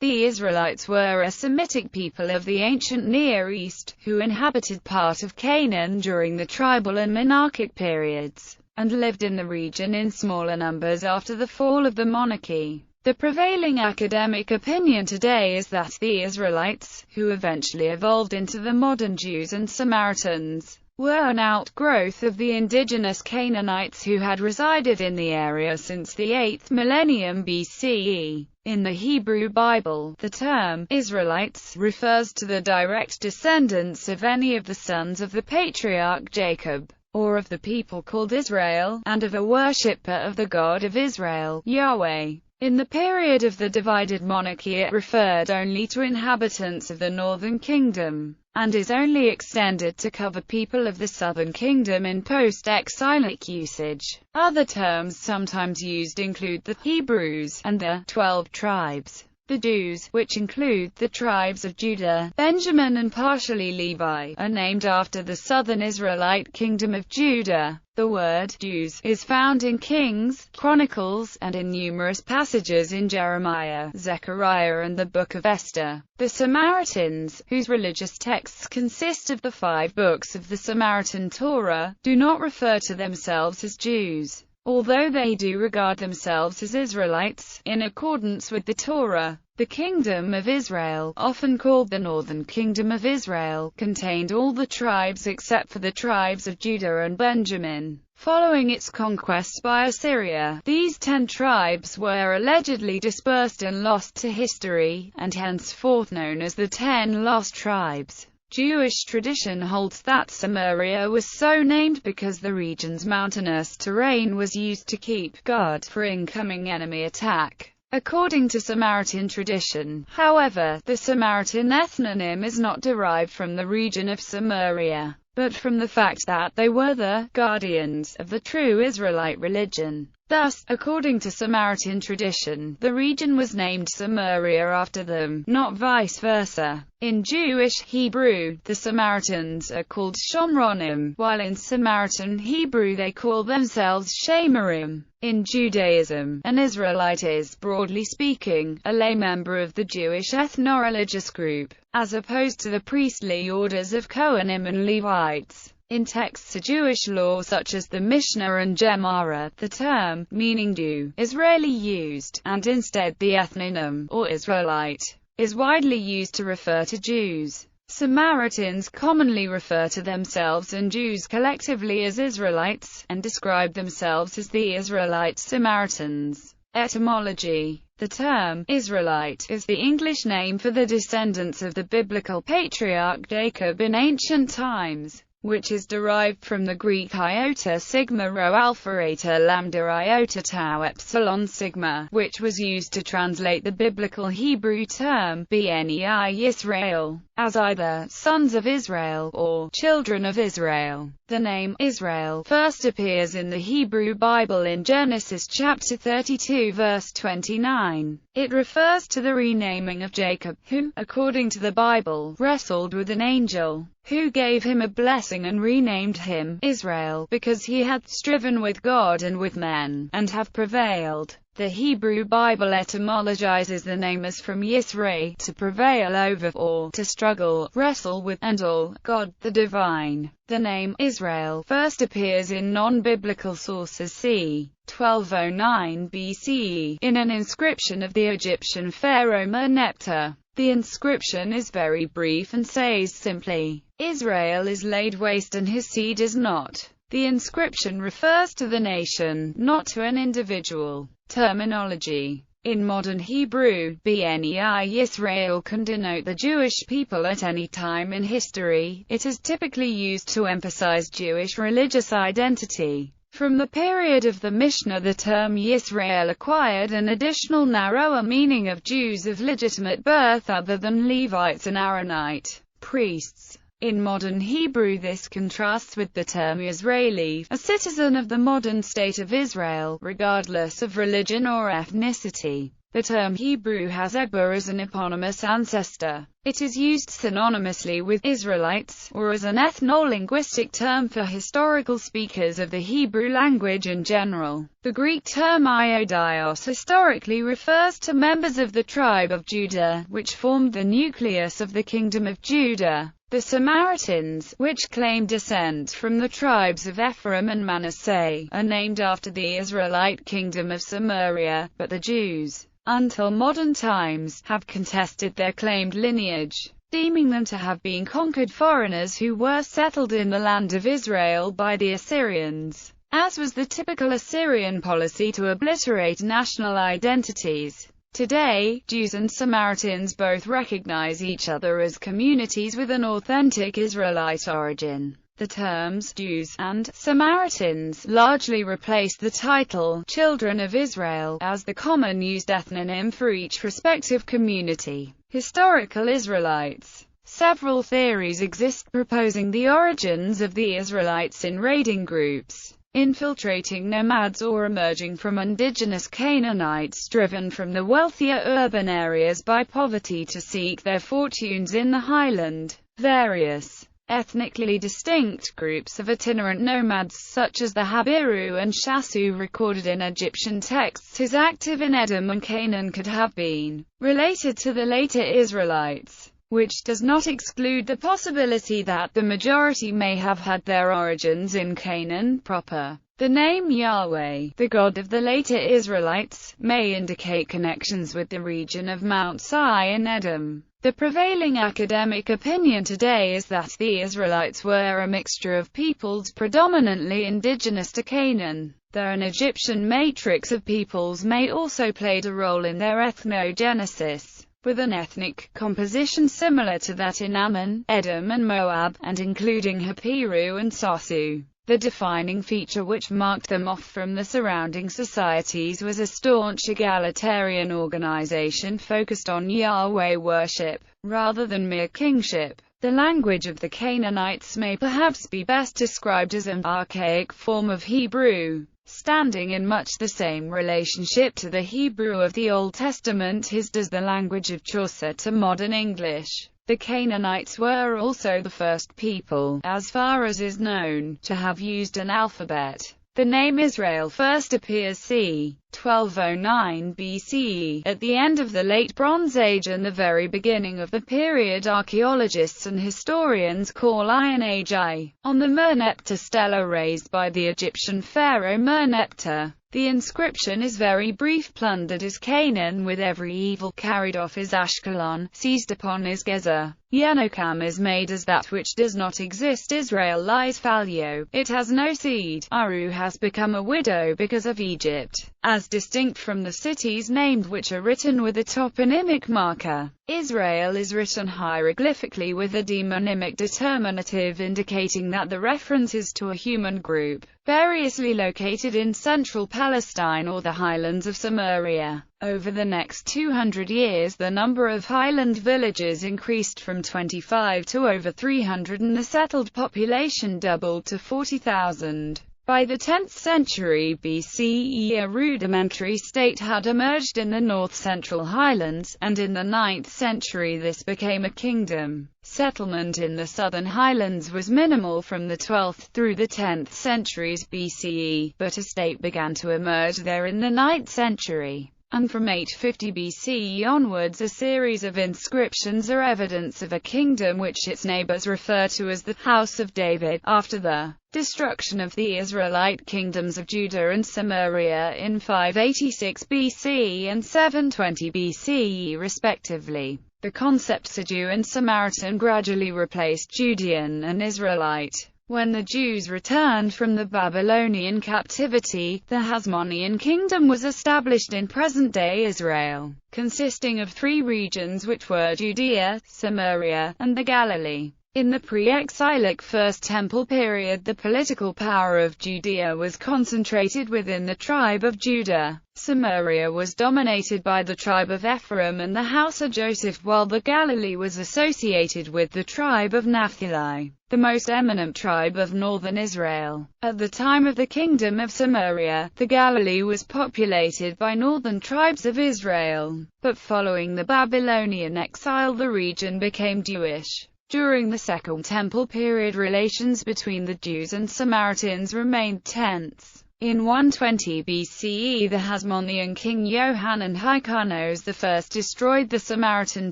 The Israelites were a Semitic people of the ancient Near East, who inhabited part of Canaan during the tribal and monarchic periods, and lived in the region in smaller numbers after the fall of the monarchy. The prevailing academic opinion today is that the Israelites, who eventually evolved into the modern Jews and Samaritans, were an outgrowth of the indigenous Canaanites who had resided in the area since the 8th millennium BCE. In the Hebrew Bible, the term Israelites refers to the direct descendants of any of the sons of the patriarch Jacob, or of the people called Israel, and of a worshipper of the God of Israel, Yahweh. In the period of the divided monarchy it referred only to inhabitants of the northern kingdom, and is only extended to cover people of the southern kingdom in post-exilic usage. Other terms sometimes used include the Hebrews and the 12 tribes. The Jews, which include the tribes of Judah, Benjamin and partially Levi, are named after the southern Israelite kingdom of Judah. The word Jews is found in Kings, Chronicles, and in numerous passages in Jeremiah, Zechariah and the Book of Esther. The Samaritans, whose religious texts consist of the 5 books of the Samaritan Torah, do not refer to themselves as Jews, although they do regard themselves as Israelites, in accordance with the Torah. The Kingdom of Israel, often called the Northern Kingdom of Israel, contained all the tribes except for the tribes of Judah and Benjamin. Following its conquest by Assyria, these 10 tribes were allegedly dispersed and lost to history, and henceforth known as the 10 Lost Tribes. Jewish tradition holds that Samaria was so named because the region's mountainous terrain was used to keep guard for incoming enemy attack. According to Samaritan tradition, however, the Samaritan ethnonym is not derived from the region of Samaria, but from the fact that they were the guardians of the true Israelite religion. Thus, according to Samaritan tradition, the region was named Samaria after them, not vice versa. In Jewish Hebrew, the Samaritans are called Shomronim, while in Samaritan Hebrew they call themselves Shemarim. In Judaism, an Israelite is, broadly speaking, a lay member of the Jewish ethno-religious group, as opposed to the priestly orders of Kohanim and Levites. In texts of Jewish law such as the Mishnah and Gemara, the term, meaning Jew, is rarely used, and instead the ethnonym, or Israelite, is widely used to refer to Jews. Samaritans commonly refer to themselves and Jews collectively as Israelites, and describe themselves as the Israelite Samaritans. Etymology. The term, Israelite, is the English name for the descendants of the biblical patriarch Jacob in ancient times, which is derived from the Greek iota sigma rho alpha eta lambda iota tau epsilon sigma, which was used to translate the biblical Hebrew term, Bnei Yisrael, as either sons of Israel or children of Israel. The name Israel first appears in the Hebrew Bible in Genesis chapter 32 verse 29. It refers to the renaming of Jacob, who, according to the Bible, wrestled with an angel, who gave him a blessing and renamed him Israel, because he had striven with God and with men, and have prevailed. The Hebrew Bible etymologizes the name as from Yisrael, to prevail over, or to struggle, wrestle with, and all, God, the divine. The name Israel first appears in non-biblical sources c. 1209 BCE, in an inscription of the Egyptian pharaoh Merneptah. The inscription is very brief and says simply, Israel is laid waste and his seed is not. The inscription refers to the nation, not to an individual. Terminology. In modern Hebrew, Bnei Yisrael can denote the Jewish people at any time in history. It is typically used to emphasize Jewish religious identity. From the period of the Mishnah, the term Yisrael acquired an additional narrower meaning of Jews of legitimate birth other than Levites and Aaronite priests. In modern Hebrew this contrasts with the term Israeli, a citizen of the modern state of Israel, regardless of religion or ethnicity. The term Hebrew has Eber as an eponymous ancestor. It is used synonymously with Israelites, or as an ethno-linguistic term for historical speakers of the Hebrew language in general. The Greek term Iodios historically refers to members of the tribe of Judah, which formed the nucleus of the Kingdom of Judah. The Samaritans, which claim descent from the tribes of Ephraim and Manasseh, are named after the Israelite kingdom of Samaria, but the Jews, until modern times, have contested their claimed lineage, deeming them to have been conquered foreigners who were settled in the land of Israel by the Assyrians, as was the typical Assyrian policy to obliterate national identities. Today, Jews and Samaritans both recognize each other as communities with an authentic Israelite origin. The terms Jews and Samaritans largely replaced the title Children of Israel as the common used ethnonym for each respective community. Historical Israelites. Several theories exist proposing the origins of the Israelites in raiding groups, infiltrating nomads, or emerging from indigenous Canaanites driven from the wealthier urban areas by poverty to seek their fortunes in the highland. Various ethnically distinct groups of itinerant nomads such as the Habiru and Shasu recorded in Egyptian texts as active in Edom and Canaan could have been related to the later Israelites, which does not exclude the possibility that the majority may have had their origins in Canaan proper. The name Yahweh, the God of the later Israelites, may indicate connections with the region of Mount Sinai in Edom. The prevailing academic opinion today is that the Israelites were a mixture of peoples predominantly indigenous to Canaan, though an Egyptian matrix of peoples may also played a role in their ethnogenesis, with an ethnic composition similar to that in Ammon, Edom and Moab, and including Hapiru and Sasu. The defining feature which marked them off from the surrounding societies was a staunch egalitarian organization focused on Yahweh worship, rather than mere kingship. The language of the Canaanites may perhaps be best described as an archaic form of Hebrew, standing in much the same relationship to the Hebrew of the Old Testament as does the language of Chaucer to modern English. The Canaanites were also the first people, as far as is known, to have used an alphabet. The name Israel first appears c. 1209 BCE, at the end of the Late Bronze Age and the very beginning of the period archaeologists and historians call Iron Age I, on the Merneptah stela raised by the Egyptian pharaoh Merneptah. The inscription is very brief: plundered is Canaan with every evil, carried off is Ashkelon, seized upon is Gezer. Yenokam is made as that which does not exist. Israel lies fallow, it has no seed. Aru has become a widow because of Egypt, as distinct from the cities named which are written with a toponymic marker. Israel is written hieroglyphically with a demonymic determinative indicating that the reference is to a human group, variously located in central Palestine or the highlands of Samaria. Over the next 200 years the number of highland villages increased from 25 to over 300 and the settled population doubled to 40,000. By the 10th century BCE a rudimentary state had emerged in the north-central highlands, and in the 9th century this became a kingdom. Settlement in the southern highlands was minimal from the 12th through the 10th centuries BCE, but a state began to emerge there in the 9th century. And from 850 BCE onwards a series of inscriptions are evidence of a kingdom which its neighbors refer to as the House of David, after the destruction of the Israelite kingdoms of Judah and Samaria in 586 BC and 720 BCE respectively. The concepts of Jew and Samaritan gradually replaced Judean and Israelite. When the Jews returned from the Babylonian captivity, the Hasmonean kingdom was established in present-day Israel, consisting of three regions which were Judea, Samaria, and the Galilee. In the pre-exilic First Temple period, the political power of Judea was concentrated within the tribe of Judah. Samaria was dominated by the tribe of Ephraim and the house of Joseph, while the Galilee was associated with the tribe of Naphtali, the most eminent tribe of northern Israel. At the time of the kingdom of Samaria, the Galilee was populated by northern tribes of Israel, but following the Babylonian exile the region became Jewish. During the Second Temple period, relations between the Jews and Samaritans remained tense. In 120 BCE, the Hasmonean king Yohanan Hyrcanus I destroyed the Samaritan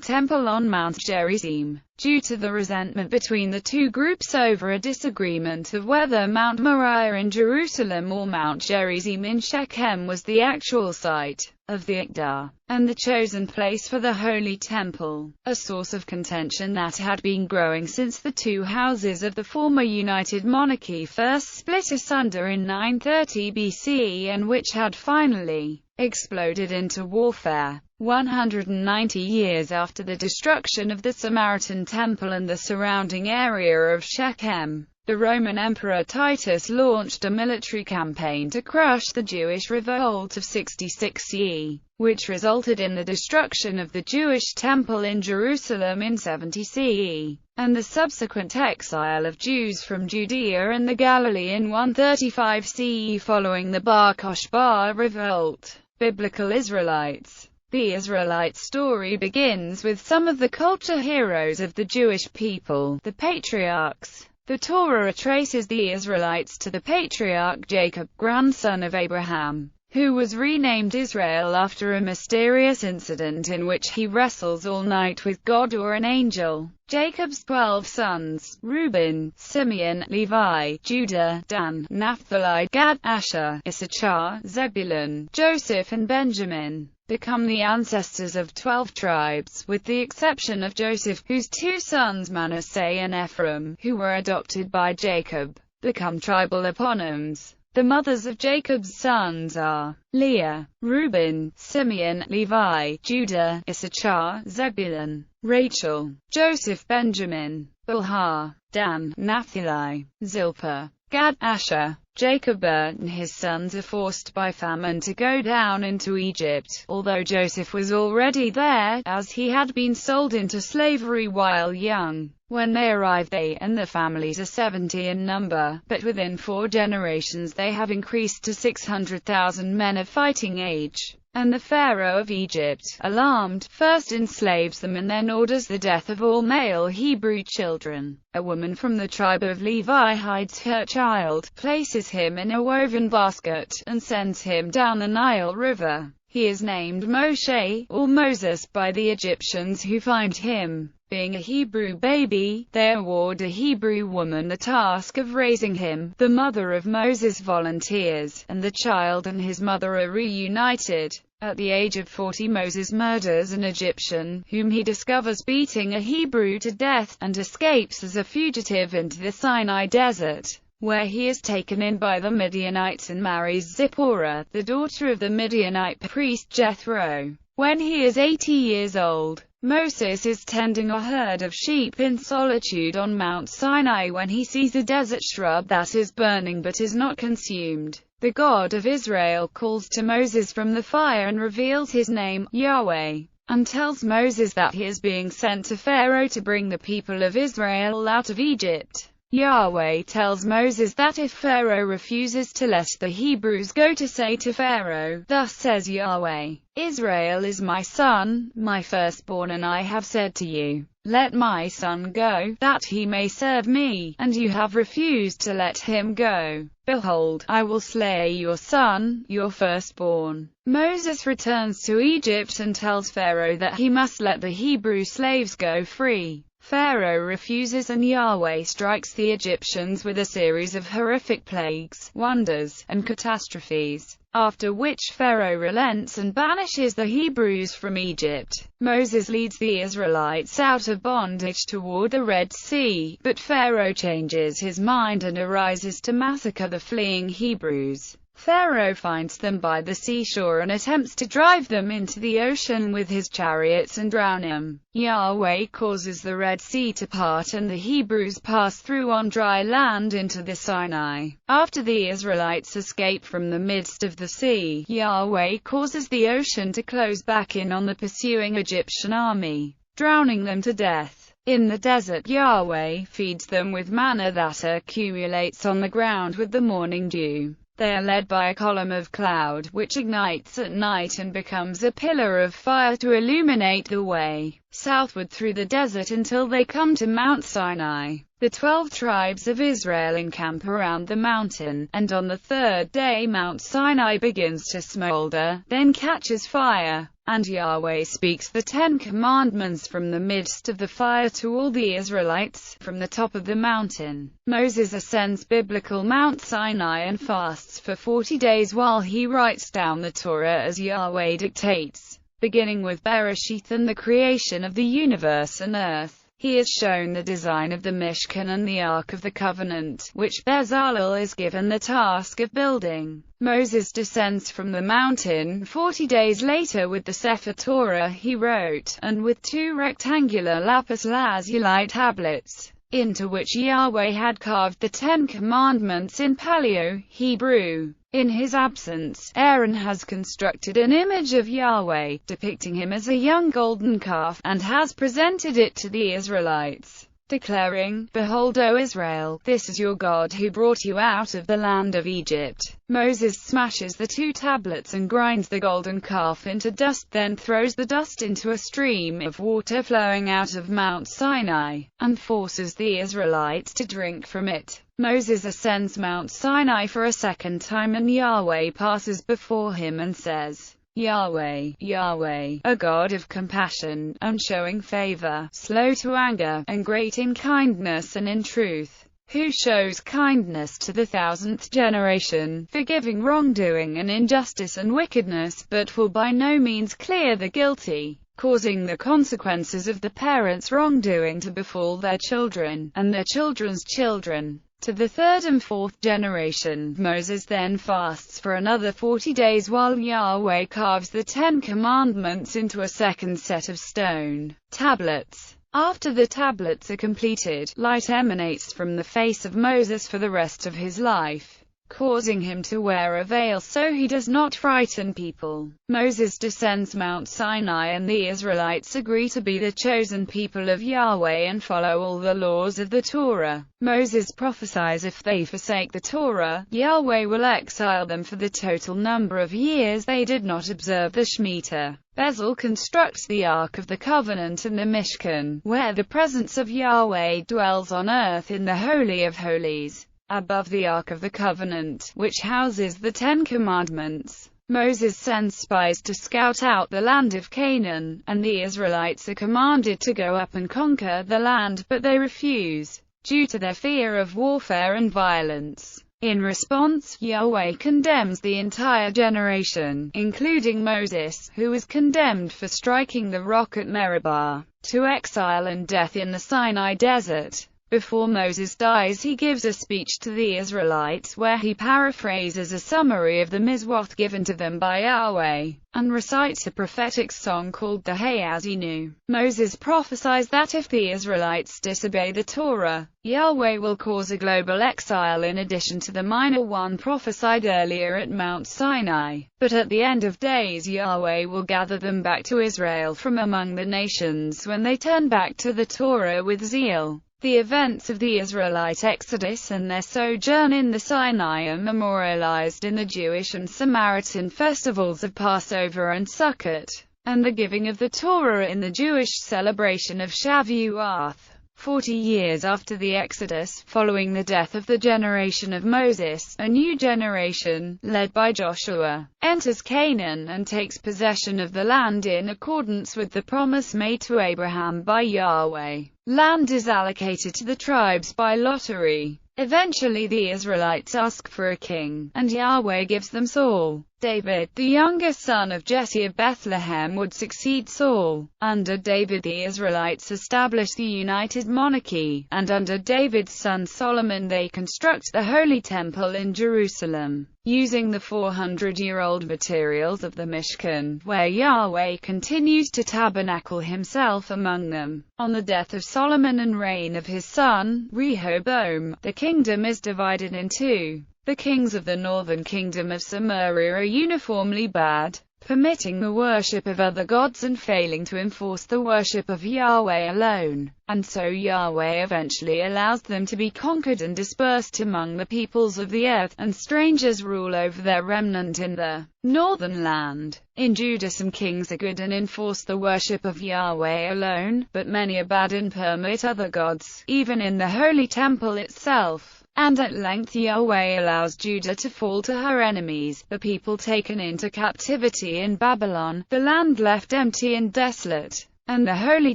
temple on Mount Gerizim. Due to the resentment between the two groups over a disagreement of whether Mount Moriah in Jerusalem or Mount Gerizim in Shechem was the actual site of the Ikdah, and the chosen place for the Holy Temple, a source of contention that had been growing since the two houses of the former united monarchy first split asunder in 930 BCE and which had finally exploded into warfare. 190 years after the destruction of the Samaritan temple and the surrounding area of Shechem, the Roman Emperor Titus launched a military campaign to crush the Jewish revolt of 66 CE, which resulted in the destruction of the Jewish temple in Jerusalem in 70 CE, and the subsequent exile of Jews from Judea and the Galilee in 135 CE following the Bar Kokhba revolt. Biblical Israelites. The Israelite story begins with some of the culture heroes of the Jewish people, the patriarchs. The Torah traces the Israelites to the patriarch Jacob, grandson of Abraham, who was renamed Israel after a mysterious incident in which he wrestles all night with God or an angel. Jacob's 12 sons, Reuben, Simeon, Levi, Judah, Dan, Naphtali, Gad, Asher, Issachar, Zebulun, Joseph and Benjamin, become the ancestors of 12 tribes, with the exception of Joseph, whose 2 sons Manasseh and Ephraim, who were adopted by Jacob, become tribal eponyms. The mothers of Jacob's sons are Leah, Reuben, Simeon, Levi, Judah, Issachar, Zebulun, Rachel, Joseph, Benjamin, Bilhah, Dan, Naphtali, Zilpah, Gad, Asher. Jacob and his sons are forced by famine to go down into Egypt, although Joseph was already there, as he had been sold into slavery while young. When they arrive, they and their families are 70 in number, but within 4 generations they have increased to 600,000 men of fighting age. And the Pharaoh of Egypt, alarmed, first enslaves them and then orders the death of all male Hebrew children. A woman from the tribe of Levi hides her child, places him in a woven basket, and sends him down the Nile River. He is named Moshe, or Moses, by the Egyptians who find him. Being a Hebrew baby, they award a Hebrew woman the task of raising him. The mother of Moses volunteers, and the child and his mother are reunited. At the age of 40, Moses murders an Egyptian, whom he discovers beating a Hebrew to death, and escapes as a fugitive into the Sinai desert, where he is taken in by the Midianites and marries Zipporah, the daughter of the Midianite priest Jethro. When he is 80 years old, Moses is tending a herd of sheep in solitude on Mount Sinai when he sees a desert shrub that is burning but is not consumed. The God of Israel calls to Moses from the fire and reveals his name, Yahweh, and tells Moses that he is being sent to Pharaoh to bring the people of Israel out of Egypt. Yahweh tells Moses that if Pharaoh refuses to let the Hebrews go, to say to Pharaoh, "Thus says Yahweh, Israel is my son, my firstborn, and I have said to you, let my son go, that he may serve me, and you have refused to let him go. Behold, I will slay your son, your firstborn." Moses returns to Egypt and tells Pharaoh that he must let the Hebrew slaves go free. Pharaoh refuses and Yahweh strikes the Egyptians with a series of horrific plagues, wonders, and catastrophes, after which Pharaoh relents and banishes the Hebrews from Egypt. Moses leads the Israelites out of bondage toward the Red Sea, but Pharaoh changes his mind and arises to massacre the fleeing Hebrews. Pharaoh finds them by the seashore and attempts to drive them into the ocean with his chariots and drown them. Yahweh causes the Red Sea to part and the Hebrews pass through on dry land into the Sinai. After the Israelites escape from the midst of the sea, Yahweh causes the ocean to close back in on the pursuing Egyptian army, drowning them to death. In the desert, Yahweh feeds them with manna that accumulates on the ground with the morning dew. They are led by a column of cloud, which ignites at night and becomes a pillar of fire to illuminate the way southward through the desert until they come to Mount Sinai. The 12 tribes of Israel encamp around the mountain, and on the third day Mount Sinai begins to smolder, then catches fire. And Yahweh speaks the 10 commandments from the midst of the fire to all the Israelites, from the top of the mountain. Moses ascends biblical Mount Sinai and fasts for 40 days while he writes down the Torah as Yahweh dictates, beginning with Bereshith and the creation of the universe and earth. He is shown the design of the Mishkan and the Ark of the Covenant, which Bezalel is given the task of building. Moses descends from the mountain 40 days later with the Sefer Torah he wrote, and with 2 rectangular lapis lazuli tablets, into which Yahweh had carved the 10 commandments in Paleo-Hebrew. In his absence, Aaron has constructed an image of Yahweh, depicting him as a young golden calf, and has presented it to the Israelites, declaring, "Behold, O Israel, this is your God who brought you out of the land of Egypt." Moses smashes the 2 tablets and grinds the golden calf into dust, then throws the dust into a stream of water flowing out of Mount Sinai, and forces the Israelites to drink from it. Moses ascends Mount Sinai for a second time and Yahweh passes before him and says, "Yahweh, Yahweh, a God of compassion, and showing favor, slow to anger, and great in kindness and in truth, who shows kindness to the 1000th generation, forgiving wrongdoing and injustice and wickedness, but will by no means clear the guilty, causing the consequences of the parents' wrongdoing to befall their children, and their children's children, to the 3rd and 4th generation." Moses then fasts for another 40 days while Yahweh carves the 10 commandments into a second set of stone tablets. After the tablets are completed, light emanates from the face of Moses for the rest of his life, causing him to wear a veil so he does not frighten people. Moses descends Mount Sinai and the Israelites agree to be the chosen people of Yahweh and follow all the laws of the Torah. Moses prophesies if they forsake the Torah, Yahweh will exile them for the total number of years they did not observe the Shemitah. Bezalel constructs the Ark of the Covenant and the Mishkan, where the presence of Yahweh dwells on earth in the Holy of Holies, above the Ark of the Covenant, which houses the 10 Commandments. Moses sends spies to scout out the land of Canaan, and the Israelites are commanded to go up and conquer the land, but they refuse, due to their fear of warfare and violence. In response, Yahweh condemns the entire generation, including Moses, who was condemned for striking the rock at Meribah, to exile and death in the Sinai desert. Before Moses dies, he gives a speech to the Israelites where he paraphrases a summary of the Mizwoth given to them by Yahweh, and recites a prophetic song called the Hayazinu. Moses prophesies that if the Israelites disobey the Torah, Yahweh will cause a global exile in addition to the minor one prophesied earlier at Mount Sinai. But at the end of days Yahweh will gather them back to Israel from among the nations when they turn back to the Torah with zeal. The events of the Israelite exodus and their sojourn in the Sinai are memorialized in the Jewish and Samaritan festivals of Passover and Sukkot, and the giving of the Torah in the Jewish celebration of Shavuot. 40 years after the Exodus, following the death of the generation of Moses, a new generation, led by Joshua, enters Canaan and takes possession of the land in accordance with the promise made to Abraham by Yahweh. Land is allocated to the tribes by lottery. Eventually the Israelites ask for a king, and Yahweh gives them Saul. David, the youngest son of Jesse of Bethlehem, would succeed Saul. Under David the Israelites established the united monarchy, and under David's son Solomon they construct the Holy Temple in Jerusalem, using the 400-year-old materials of the Mishkan, where Yahweh continues to tabernacle himself among them. On the death of Solomon and reign of his son, Rehoboam, the kingdom is divided in two. The kings of the northern kingdom of Samaria are uniformly bad, permitting the worship of other gods and failing to enforce the worship of Yahweh alone, and so Yahweh eventually allows them to be conquered and dispersed among the peoples of the earth, and strangers rule over their remnant in the northern land. In Judah some kings are good and enforce the worship of Yahweh alone, but many are bad and permit other gods, even in the holy temple itself. And at length Yahweh allows Judah to fall to her enemies, the people taken into captivity in Babylon, the land left empty and desolate, and the holy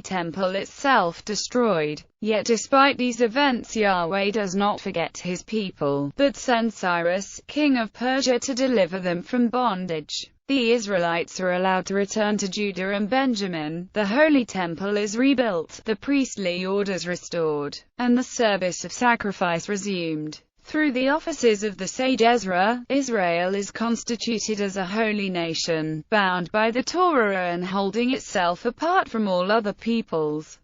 temple itself destroyed. Yet despite these events Yahweh does not forget his people, but sends Cyrus, king of Persia, to deliver them from bondage. The Israelites are allowed to return to Judah and Benjamin, the holy temple is rebuilt, the priestly orders restored, and the service of sacrifice resumed. Through the offices of the sage Ezra, Israel is constituted as a holy nation, bound by the Torah and holding itself apart from all other peoples.